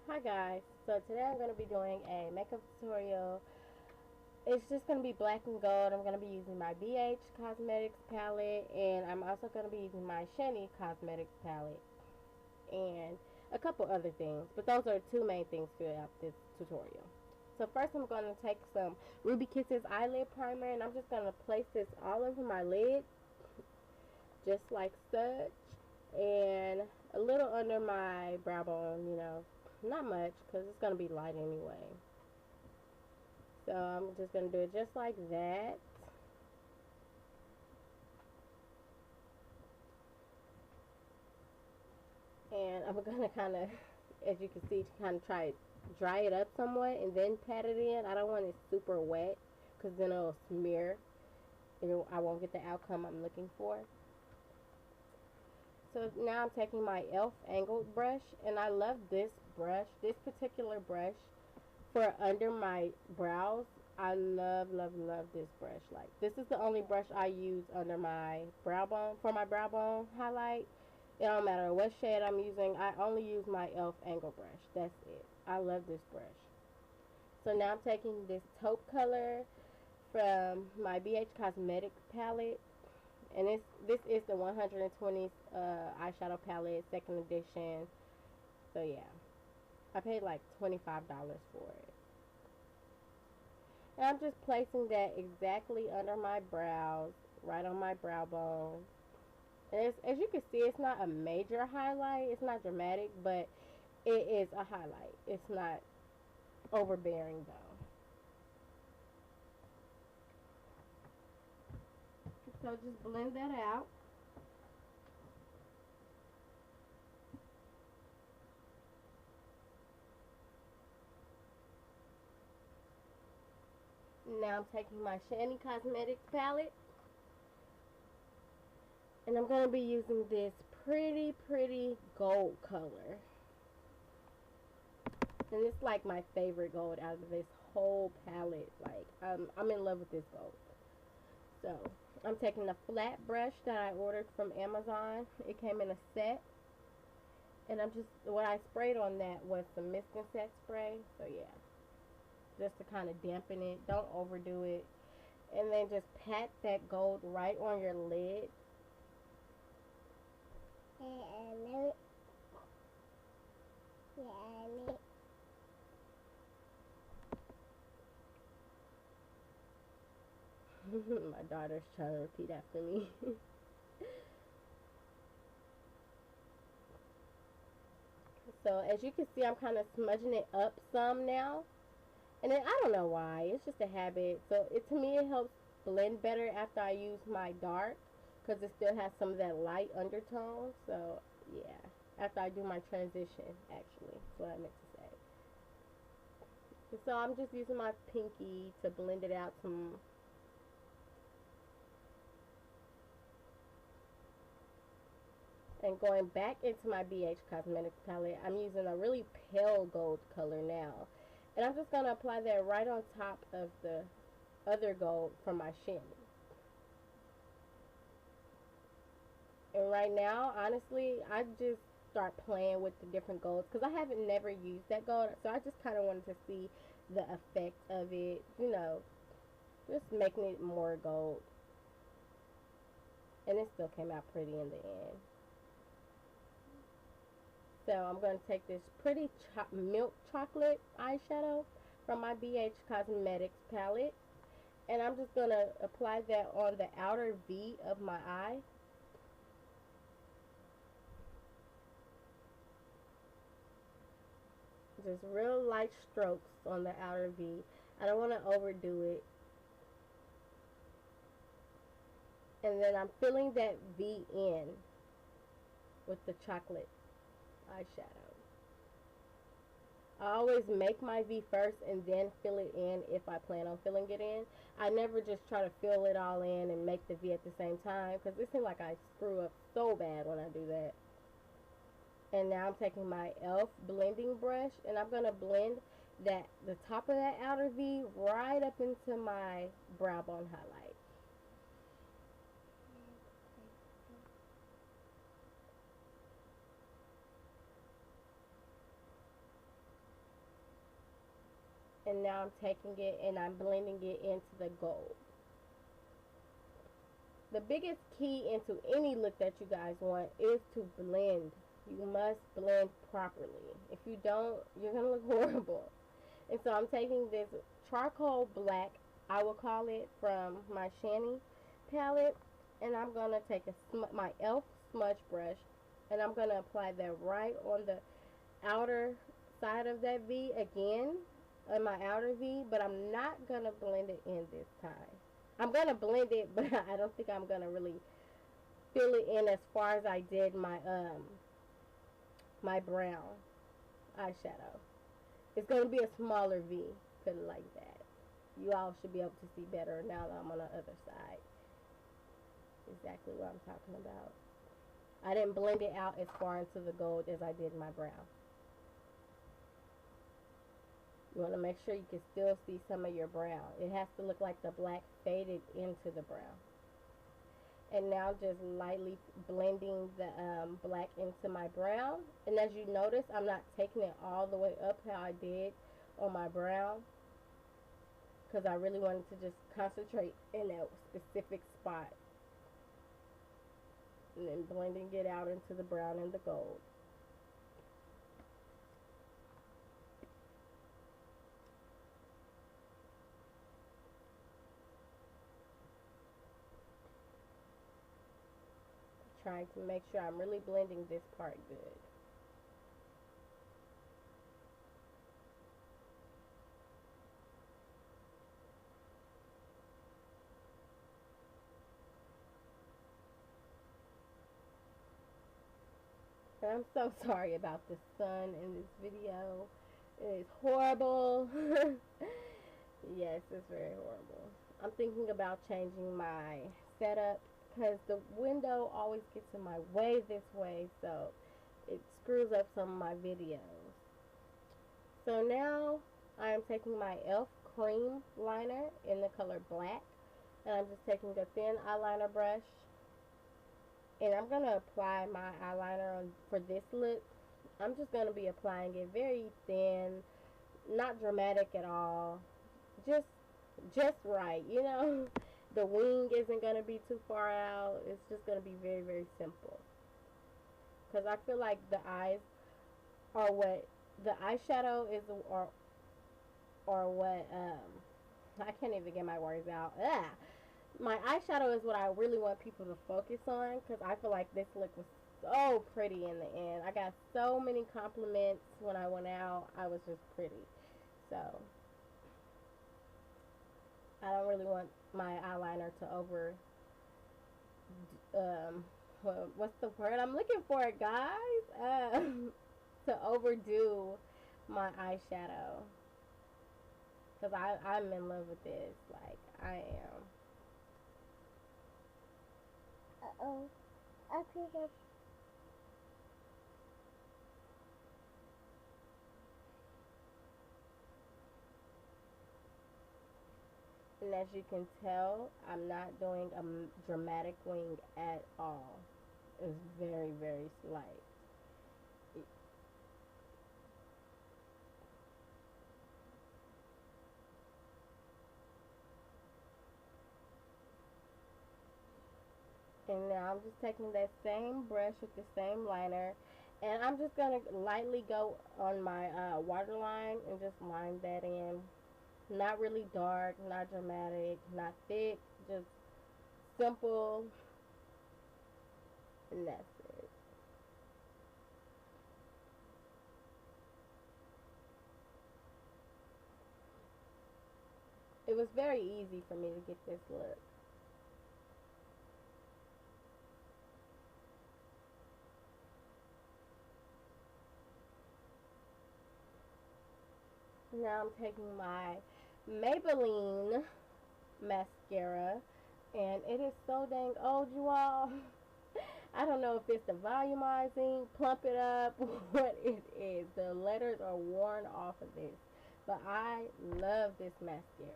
Hi guys, so today I'm going to be doing a makeup tutorial. It's just going to be black and gold. I'm going to be using my BH Cosmetics palette, and I'm also going to be using my Shany Cosmetics palette and a couple other things, but those are two main things throughout this tutorial. So first I'm going to take some Ruby Kisses eyelid primer, and I'm just going to place this all over my lid just like such, and a little under my brow bone, not much because it's going to be light anyway. So I'm just going to do it just like that. And I'm going to kind of, as you can see, kind of dry it up somewhat and then pat it in. I don't want it super wet because then it'll smear and I won't get the outcome I'm looking for. So now I'm taking my e.l.f. angled brush, and I love this particular brush for under my brows. I love this brush. Like, this is the only brush I use under my brow bone, for my brow bone highlight. It don't matter what shade I'm using, I only use my e.l.f. angle brush. That's it. I love this brush. So now I'm taking this taupe color from my BH Cosmetic palette, and this is the 120 eyeshadow palette, second edition. So yeah, I paid like $25 for it. And I'm just placing that exactly under my brows, right on my brow bone. And as you can see, it's not a major highlight. It's not dramatic, but it is a highlight. It's not overbearing though. So just blend that out. Now I'm taking my Shany Cosmetics palette, and I'm going to be using this pretty gold color. And it's like my favorite gold out of this whole palette. Like, I'm in love with this gold. So I'm taking the flat brush that I ordered from Amazon. It came in a set. And what I sprayed on that was some mist and set spray. So yeah, just to kind of dampen it. Don't overdo it. And then just pat that gold right on your lid. My daughter's trying to repeat after me. So as you can see, I'm kind of smudging it up some now. And then I don't know why. It's just a habit. So to me, it helps blend better after I use my dark, because it still has some of that light undertone. So yeah, after I do my transition, actually, that's what I meant to say. So I'm just using my pinky to blend it out some. And going back into my BH Cosmetics palette, I'm using a really pale gold color now. And I'm just going to apply that right on top of the other gold from my Shany. And right now, honestly, I just start playing with the different golds because I haven't never used that gold. So I just kind of wanted to see the effect of it, just making it more gold. And it still came out pretty in the end. So I'm going to take this pretty milk chocolate eyeshadow from my BH Cosmetics palette. And I'm just going to apply that on the outer V of my eye. Just real light strokes on the outer V. I don't want to overdo it. And then I'm filling that V in with the chocolate eyeshadow. I always make my V first and then fill it in if I plan on filling it in. I never just try to fill it all in and make the V at the same time, because it seems like I screw up so bad when I do that. And now I'm taking my e.l.f. blending brush, and I'm going to blend the top of that outer V right up into my brow bone highlight. And now I'm taking it and I'm blending it into the gold. The biggest key into any look that you guys want is to blend. You must blend properly. If you don't, you're going to look horrible. And so I'm taking this charcoal black, I will call it, from my Shani palette. And I'm going to take my e.l.f. smudge brush. And I'm going to apply that right on the outer side of that V again. On my outer V. But I'm not going to blend it in this time. I'm going to blend it, but I don't think I'm going to really fill it in as far as I did my brown eyeshadow. It's going to be a smaller V, put it like that. You all should be able to see better now that I'm on the other side. Exactly what I'm talking about. I didn't blend it out as far into the gold as I did my brown. You want to make sure you can still see some of your brown. It has to look like the black faded into the brown. And now just lightly blending the black into my brown. And as you notice, I'm not taking it all the way up how I did on my brown, because I really wanted to just concentrate in that specific spot. And then blending it out into the brown and the gold. Trying to make sure I'm really blending this part good. And I'm so sorry about the sun in this video. It is horrible. Yes, it's very horrible. I'm thinking about changing my setup because the window always gets in my way this way, so it screws up some of my videos. So now I am taking my e.l.f. cream liner in the color black, and I'm just taking a thin eyeliner brush, and I'm going to apply my eyeliner on for this look. I'm just going to be applying it very thin, not dramatic at all, just right, you know. The wing isn't going to be too far out. It's just going to be very, very simple. Because I feel like the eyes are what, the eyeshadow is, or what, I can't even get my words out. My eyeshadow is what I really want people to focus on, because I feel like this look was so pretty in the end. I got so many compliments when I went out. I was just pretty. So I don't really want my eyeliner to what's the word I'm looking for, guys? To overdo my eyeshadow, because I'm in love with this. Like, I am. Uh-oh. I picked up. And as you can tell, I'm not doing a dramatic wing at all. It's very, very slight. And now I'm just taking that same brush with the same liner, and I'm just going to lightly go on my waterline and just line that in. Not really dark, not dramatic, not thick, just simple, and that's it. It was very easy for me to get this look. Now I'm taking my Maybelline mascara, and it is so dang old, you all. I don't know if it's the volumizing, plump it up, what it is. The letters are worn off of this, but I love this mascara.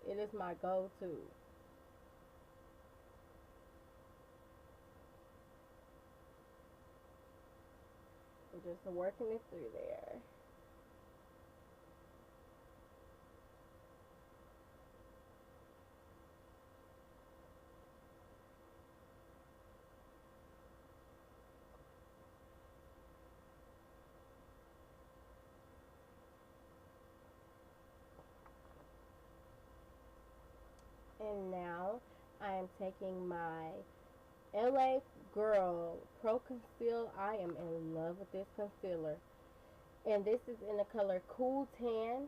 It is my go-to. I'm just working it through there. And now I am taking my LA Girl Pro Conceal. I am in love with this concealer. And this is in the color Cool Tan.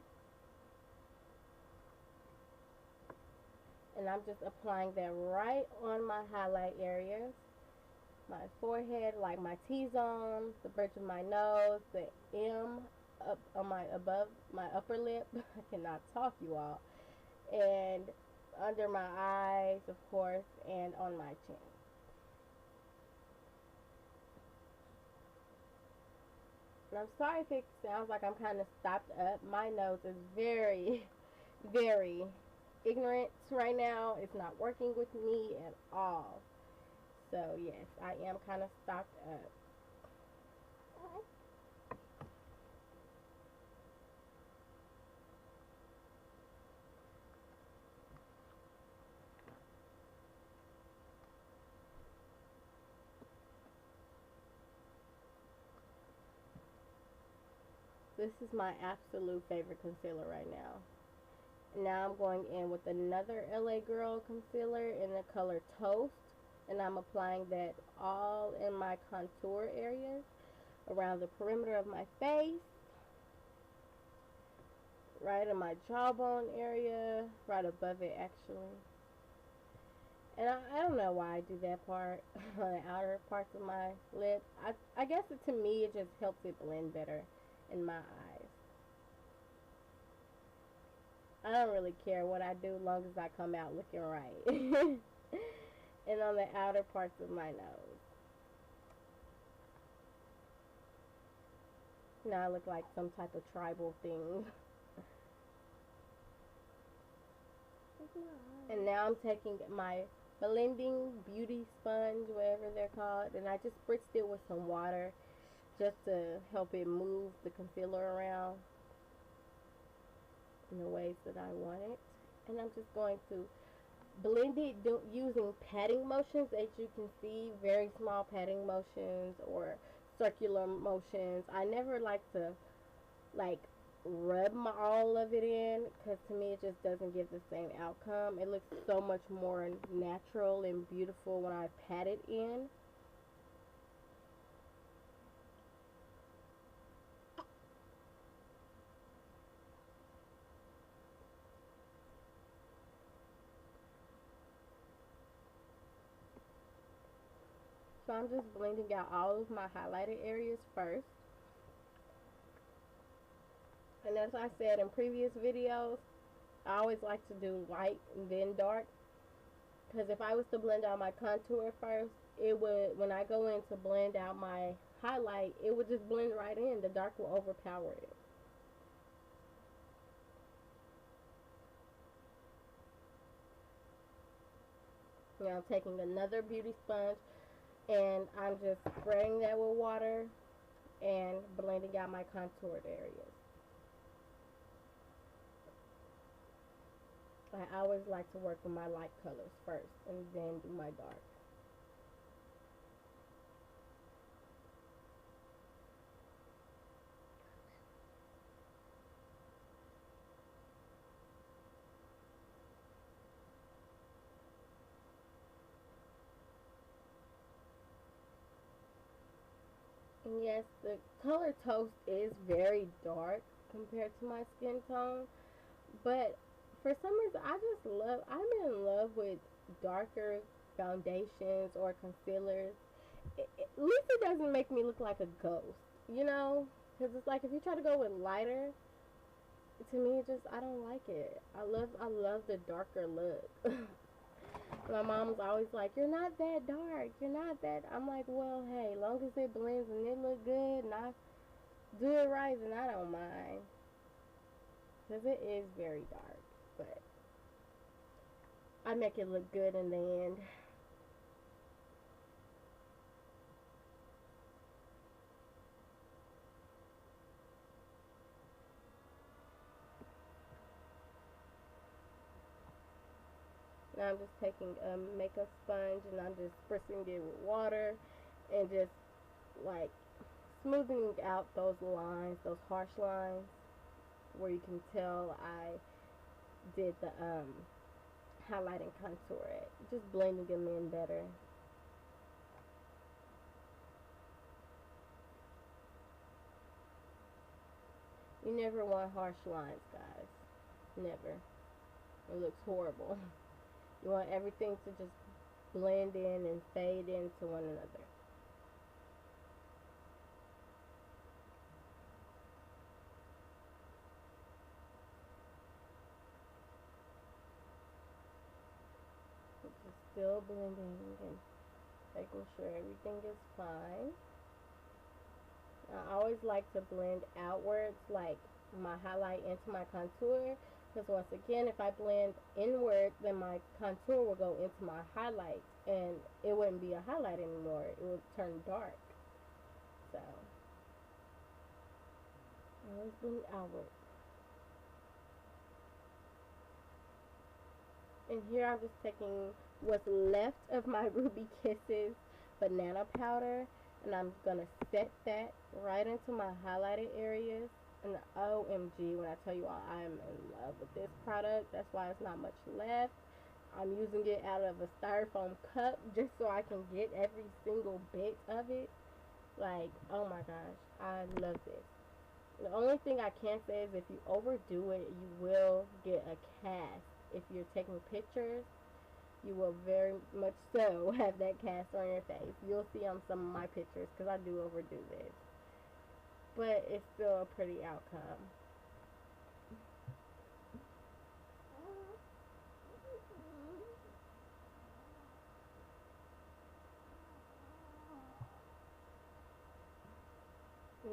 And I'm just applying that right on my highlight areas. My forehead, like my T-zone, the bridge of my nose, the M up on my above my upper lip. I cannot talk, you all. And under my eyes, of course, and on my chin. And I'm sorry if it sounds like I'm kind of stopped up. My nose is very, very ignorant right now. It's not working with me at all. So, yes, I am kind of stopped up. This is my absolute favorite concealer right now. Now I'm going in with another LA Girl concealer in the color Toast. And I'm applying that all in my contour areas, around the perimeter of my face, right in my jawbone area, right above it actually. And I don't know why I do that part on the outer parts of my lip. I guess to me it just helps it blend better in my eyes. I don't really care what I do, as long as I come out looking right. And on the outer parts of my nose. Now I look like some type of tribal thing. And now I'm taking my blending beauty sponge, whatever they're called, and I just spritzed it with some water just to help it move the concealer around in the ways that I want it. And I'm just going to blend it using patting motions. As you can see, very small patting motions or circular motions. I never like to like rub all of it in, because to me it just doesn't give the same outcome. It looks so much more natural and beautiful when I pat it in. So I'm just blending out all of my highlighted areas first. And as I said in previous videos, I always like to do light and then dark. Because if I was to blend out my contour first, it would, when I go in to blend out my highlight, it would just blend right in. The dark will overpower it. Now I'm taking another beauty sponge and I'm just spreading that with water and blending out my contoured areas. I always like to work with my light colors first and then do my dark. And yes, the color Toast is very dark compared to my skin tone, but for some reason I'm in love with darker foundations or concealers. At least it doesn't make me look like a ghost, you know? Because it's like if you try to go with lighter, to me, it just, I don't like it. I love the darker look. My mom's always like, "You're not that dark. You're not that." I'm like, well, hey, long as it blends and it look good and I do it right, then I don't mind. Because it is very dark, but I make it look good in the end. Now I'm just taking a makeup sponge and I'm just spritzing it with water and just like smoothing out those lines, those harsh lines where you can tell I did the highlight and contour it. Just blending them in better. You never want harsh lines, guys. Never. It looks horrible. You want everything to just blend in and fade into one another. Just still blending and making sure everything is fine. I always like to blend outwards, like my highlight into my contour, because once again, if I blend inward, then my contour will go into my highlight, and it wouldn't be a highlight anymore. It would turn dark. So, always blend outward. And here I'm just taking what's left of my Ruby Kisses banana powder, and I'm going to set that right into my highlighted areas. And OMG, when I tell you all, I am in love with this product. That's why it's not much left. I'm using it out of a styrofoam cup just so I can get every single bit of it. Like, oh my gosh, I love this. The only thing I can say is if you overdo it, you will get a cast. If you're taking pictures, you will very much so have that cast on your face. You'll see on some of my pictures because I do overdo this. But it's still a pretty outcome.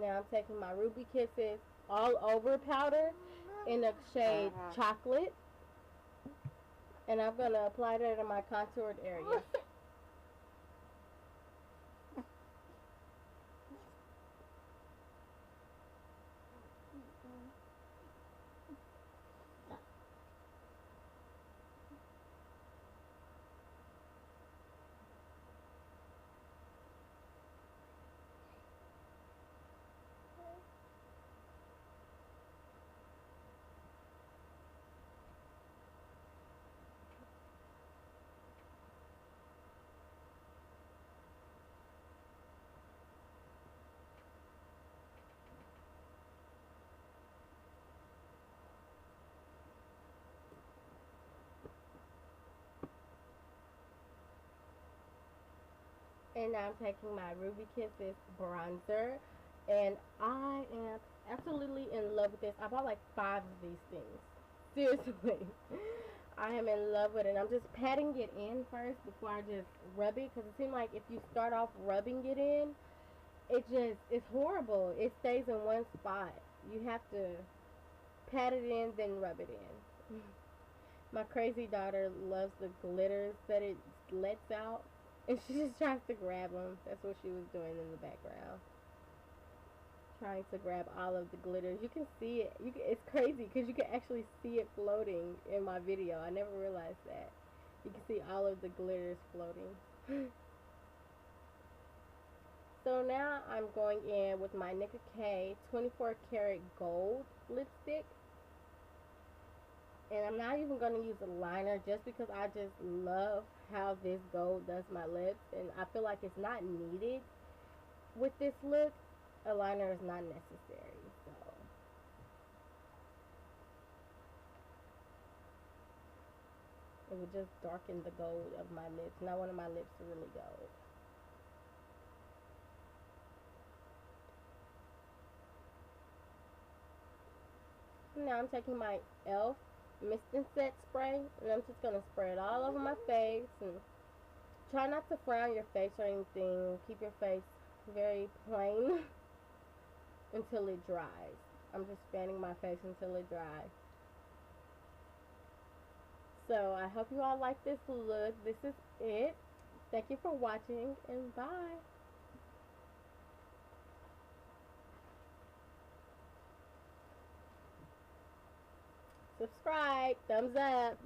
Now I'm taking my Ruby Kisses all over powder in the shade chocolate. And I'm going to apply that in my contoured area. And now I'm taking my Ruby Kisses bronzer. And I am absolutely in love with this. I bought like 5 of these things. Seriously. I am in love with it. I'm just patting it in first before I just rub it. Because it seems like if you start off rubbing it in, it's horrible. It stays in one spot. You have to pat it in, then rub it in. My crazy daughter loves the glitters that it lets out. And she just tries to grab them. That's what she was doing in the background. Trying to grab all of the glitters. You can see it. It's crazy because you can actually see it floating in my video. I never realized that. You can see all of the glitters floating. So now I'm going in with my Nicka K 24 karat gold lipstick. And I'm not even going to use a liner just because I just love how this gold does my lips. And I feel like it's not needed with this look. A liner is not necessary. So it would just darken the gold of my lips. And I wanted my lips to really gold. Now I'm taking my e.l.f. Mist and Set spray, and I'm just going to spray it all over my face. And try not to frown your face or anything. Keep your face very plain until it dries. I'm just fanning my face until it dries. So I hope you all like this look. This is it. Thank you for watching, and bye. Subscribe, thumbs up.